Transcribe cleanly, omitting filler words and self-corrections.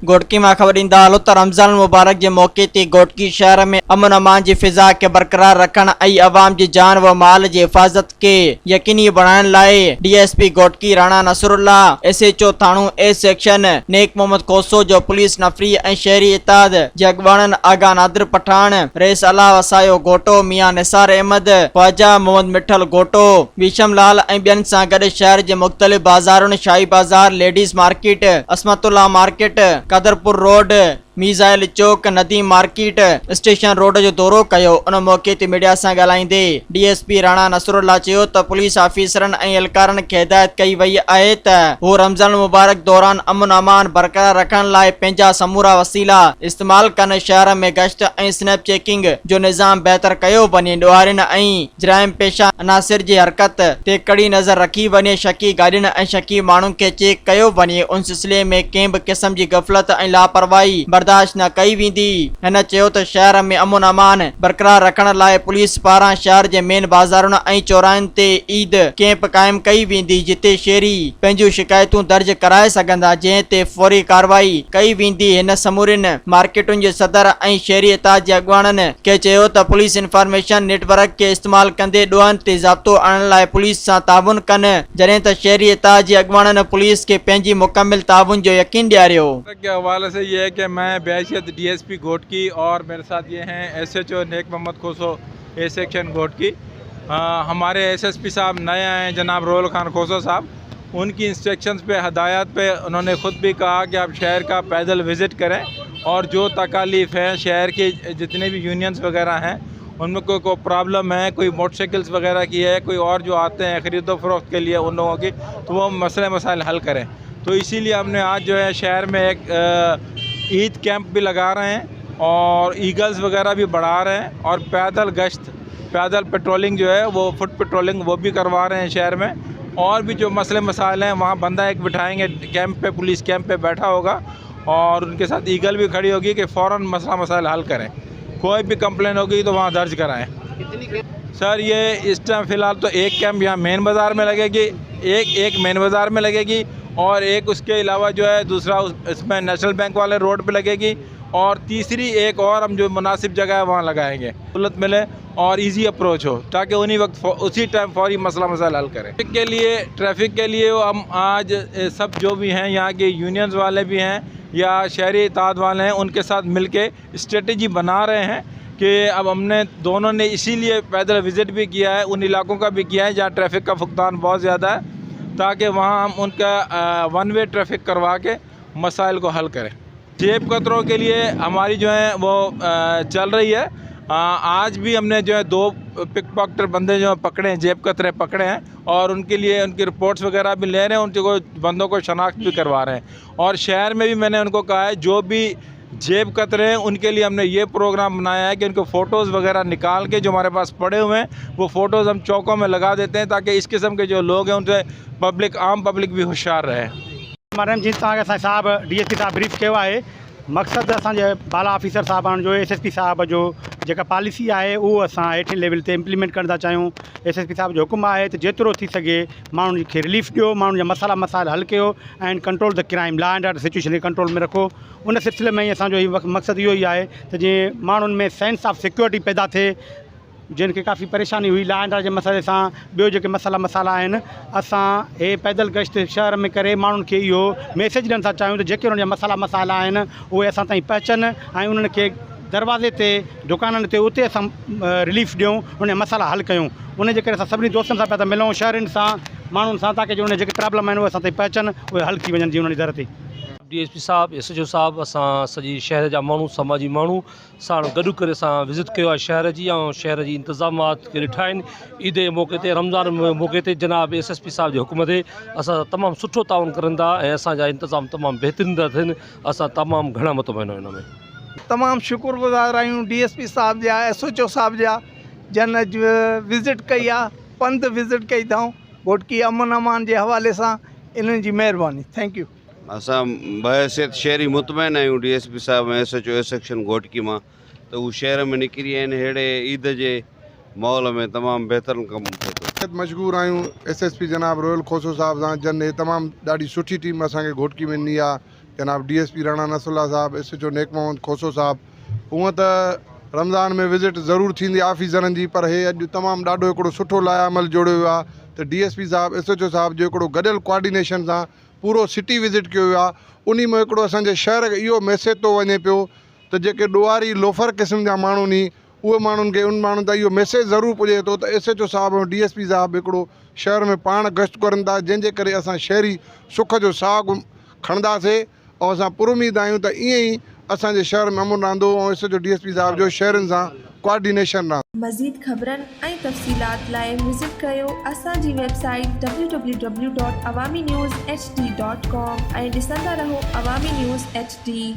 घोटकी में ख़बर ईंदा हलो त रमज़ान मुबारक के मौके ते घोटकी शहर में अमन अमान की फिजा के बरकरार रखण ऐं अवाम की जान व माल की हिफाजत के यकीनी बनाइण लाइ DSP घोटकी राणा नसरुल्ला, SHO थाणो A सेक्शन नेक मोहम्मद खोसो जो पुलिस नफरी ऐं शहरी इताद जे अॻवाणनि आगा नादिर पठान, रेस अला वसायो घोटो मियां निसार अहमद, ख्वाजा मोहम्मद मिठल घोटो, विशम लाल ऐं ॿियनि सां गॾु शहर जे मुख़्तलिफ़ बाज़ारुनि Shahi Bazaar, ladies market, Asmatullah market, Qadirpur road, missile Chowk, Nadeem market, station road जो दौरो कयो। उन मौके ते मीडिया सां ॻाल्हाईंदे DSP राणा नसरुल्ला चयो त पुलिस ऑफिसरनि ऐं एहलकारनि खे हिदायत कई वई आहे त हू रमज़ान मुबारक दौरान अमन अमान बरक़रार रखण लाइ पंहिंजा समूरा वसीला इस्तेमाल कनि। शहर में गश्त ऐं स्नैप चेकिंग जो निज़ाम बहितर कयो वञे, ॾोहारियुनि ऐं जराइम पेशा अनासिर जी हरकत ते कड़ी नज़र रखी वञे, शकी गाॾियुनि ऐं शकी माण्हुनि खे चेक कयो वञे। उन सिलसिले में कंहिं बि क़िस्म जी गफ़लत ऐं लापरवाही बर्दाश्त न कई वेंदी। हिन चयो त शहर में अमन अमान बरकरार रखण लाइ पुलिस पारां शहर जे मेन बाज़ारुनि ऐं चौराहनि ते ईद कैंप क़ाइम कई वेंदी, जिते शहरी पंहिंजूं शिकायतूं दर्ज कराए सघंदा, जंहिं ते फौरी कार्रवाई कई वेंदी। हिन समूरियुनि मार्केटुनि जे सदर ऐं शहरी इताद जे अॻवाननि खे चयो त पुलिस इंफॉर्मेशन नेटवर्क के इस्तेमाल कंदे ॾोहनि ते ज़ाब्तो आणण लाइ पुलिस सां ताउन कनि, जॾहिं त शहरी इताद जे अॻवाननि पुलिस खे पंहिंजी मुकमिल ताउन जो यकीन ॾियारियो। के हवाले से ये है कि मैं बहैसियत DSP घोटकी और मेरे साथ ये हैं SHO Nek Mohammad Khoso A section Ghotki. हमारे SSP साहब नए आए हैं जनाब रोल खान खोसो साहब, उनकी इंस्ट्रक्शंस पे हदायत पे उन्होंने ख़ुद भी कहा कि आप शहर का पैदल विज़िट करें और जो तकालीफ हैं शहर के जितने भी यूनियंस वगैरह हैं उनमें कोई प्रॉब्लम है, कोई मोटरसाइकिल्स वगैरह की है, कोई और जो आते हैं ख़रीदो फरोख्त के लिए उन लोगों की, तो वो मसले मसाइल हल करें। तो इसीलिए हमने आज जो है शहर में एक ईद कैंप भी लगा रहे हैं और ईगल्स वगैरह भी बढ़ा रहे हैं और पैदल गश्त, पैदल पेट्रोलिंग जो है वो फुट पेट्रोलिंग वो भी करवा रहे हैं शहर में। और भी जो मसले मसाइल हैं वहाँ बंदा एक बिठाएंगे कैंप पे, पुलिस कैंप पे बैठा होगा और उनके साथ ईगल भी खड़ी होगी कि फ़ौरन मसला मसाइल हल करें। कोई भी कंप्लेन होगी तो वहाँ दर्ज कराएँ। सर ये इस टाइम फ़िलहाल तो एक कैंप यहाँ मेन बाज़ार में लगेगी, एक मेन बाज़ार में लगेगी और एक उसके अलावा जो है दूसरा इसमें नेशनल बैंक वाले रोड पे लगेगी और तीसरी एक और हम जो मुनासिब जगह है वहाँ लगाएंगे, सहूलत मिले और इजी अप्रोच हो ताकि उन्हीं वक्त उसी टाइम फौरी मसला मसाइल हल करें। ट्रैफिक के लिए हम आज सब जो भी हैं यहाँ के यूनियंस वाले भी हैं या शहरी इताद वाले हैं उनके साथ मिल के स्ट्रेटजी बना रहे हैं कि अब हमने दोनों ने इसीलिए पैदल विज़िट भी किया है, उन इलाकों का भी किया है जहाँ ट्रैफिक का फुकदान बहुत ज़्यादा है, ताकि वहाँ हम उनका वन वे ट्रैफिक करवा के मसाइल को हल करें। जेब कतरों के लिए हमारी जो है वो चल रही है। आज भी हमने जो है 2 पिक पॉकेटर बंदे जो पकड़े हैं, जेब कतरे पकड़े हैं और उनके लिए उनकी रिपोर्ट्स वगैरह भी ले रहे हैं, उनको बंदों को शनाख्त भी करवा रहे हैं। और शहर में भी मैंने उनको कहा है जो भी जेब कतरे हैं उनके लिए हमने ये प्रोग्राम बनाया है कि उनको फ़ोटोज़ वगैरह निकाल के जो हमारे पास पड़े हुए हैं वो फ़ोटोज़ हम चौकों में लगा देते हैं ताकि इस किस्म के जो लोग हैं उनसे आम पब्लिक भी होशियार रहे। मैडम जी तव्हांखे साहब DSP साहब ब्रीफ किया है, मकसद असांजे बाला ऑफिसर साहबान जो SSP साहब जो जेका पॉलिसी है वो असां हेठि लेवल ते इम्प्लीमेंट करणु था चाहियूं। SSP साहब जो हुकुम है तो जेतिरो थी सके माण्हुनि खे रिलीफ ॾियो, माण्हुनि जा मसाइल हल कयो and control the crime, law and order situation खे कंट्रोल में रखो। उन सिलसिले में ही असांजो मकसद इहो ई आहे त जीअं माण्हुनि में सेंस ऑफ सिक्योरिटी पैदा थिए, जिनके काफ़ी परेशानी हुई लॉ एंड ऑर्डर जे मसइले सां, ॿियो जेके मसाला आहिनि, असां हे पैदल गश्त शहर में करे माण्हुनि खे इहो मैसेज ॾियणु था चाहियूं त जेके उन्हनि जा मसाला आहिनि उहे असां ताईं पहुचनि ऐं उन्हनि खे दरवाज़े ते दुकाननि ते उते असां रिलीफ ॾियूं, उन जा मसाला हल कयूं। उन जे करे असां सभिनी दोस्तनि सां पिया था मिलूं, शहरनि सां, माण्हुनि सां, ताकी जो उन जेके प्रॉब्लम आहिनि उहे असां ताईं पहुचनि, उहे हल थी वञनि जीअं उन्हनि जी दर ते। DSP साहब, SHO साहब, असां सॼी शहर जा माण्हू, समाजी माण्हू साण गॾु करे असां विज़िट कयो आहे शहर जी ऐं शहर जी इंतज़ामात खे ॾिठा आहिनि। ईद जे मौक़े ते, रमज़ान मौक़े ते जनाब SSP साहब जे हुकुम ते असां तमामु सुठो ताउन करनि था ऐं असांजा इंतज़ाम तमामु बहितरीन था थियनि। असां तमामु घणा मतमइनो हिन में तमामु शुक्रगुज़ार आहियूं DSP साहब जा, SHO साहब जा, जन विज़िट कई आहे, पंध विज़िट कई अथऊं घोटकी अमन अमान जे हवाले सां, इन्हनि जी महिरबानी। Thank U. असां बहैसियत शहरी मुतमैन आहियूं DSP साहब ऐं SHO A सेक्शन घोटकी मां, त हू शहर में निकिरी आहिनि अहिड़े ईद जे माहौल में तमामु बहितरीन कमु कयो। मशगूर आहियूं SSP जनाब रोयल खोसो साहब सां, जन हे तमामु ॾाढी सुठी टीम असांखे घोटकी में ॾिनी आहे। जनाब DSP राणा नसरुल्ला साहब, SHO नेक मोहम्मद खोसो साहब। हूअं त रमज़ान में विज़िट ज़रूरु थींदी ऑफिसरनि जी, पर हे अॼु तमामु ॾाढो हिकिड़ो सुठो लाइअमल जोड़ियो वियो आहे त DSP साहब SHO साहब जो हिकिड़ो गॾियल कोऑर्डिनेशन सां पूरो सिटी विज़िट कयो वियो आहे। उन में हिकिड़ो असांजे शहर खे इहो मैसेज थो वञे पियो त जेके ॾुआरी लोफर क़िस्म जा माण्हू नी, उहे माण्हुनि खे उन माण्हुनि ताईं इहो मैसेज ज़रूरु पुॼे थो त SHO साहब ऐं DSP साहब हिकिड़ो शहर में पाण गश्त करनि था, जंहिंजे करे असां शहरी सुख जो साहु खणंदासीं ऐं असां पुरुमीद आहियूं त ईअं ई असांजे शहर में अमुन रहंदो ऐं SHO DSP साहब जो शहरनि सां कोऑर्डिनेशन रहंदो। मज़ीद ख़बरनि ऐं तफ़सीलात लाइ विज़िट कयो असांजी वेबसाइट www.awamiNewsHD.com ऐं ॾिसंदा रहो अवामी न्यूज़ HD।